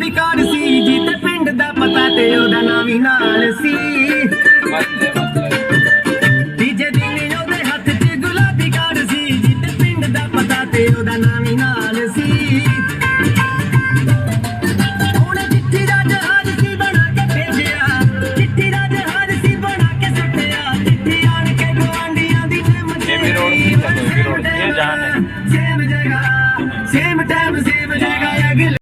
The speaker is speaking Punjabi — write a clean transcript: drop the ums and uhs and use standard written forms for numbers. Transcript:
ਗੁਲਾਬੀ ਕਾਰ ਸੀ ਜੀ ਤੇ ਪਿੰਡ ਦਾ ਪਤਾ ਤੇ ਉਹਦਾ ਨਾਂ ਵੀ ਨਾਲ ਸੀ। ਤੀਜੇ ਦਿਨ ਉਹਦੇ ਹੱਥ 'ਚ ਗੁਲਾਬੀ ਕਾਰ ਸੀ ਜੀ ਤੇ ਪਿੰਡ ਦਾ ਪਤਾ ਤੇ ਉਹਦਾ ਨਾਂ ਵੀ ਨਾਲ ਸੀ।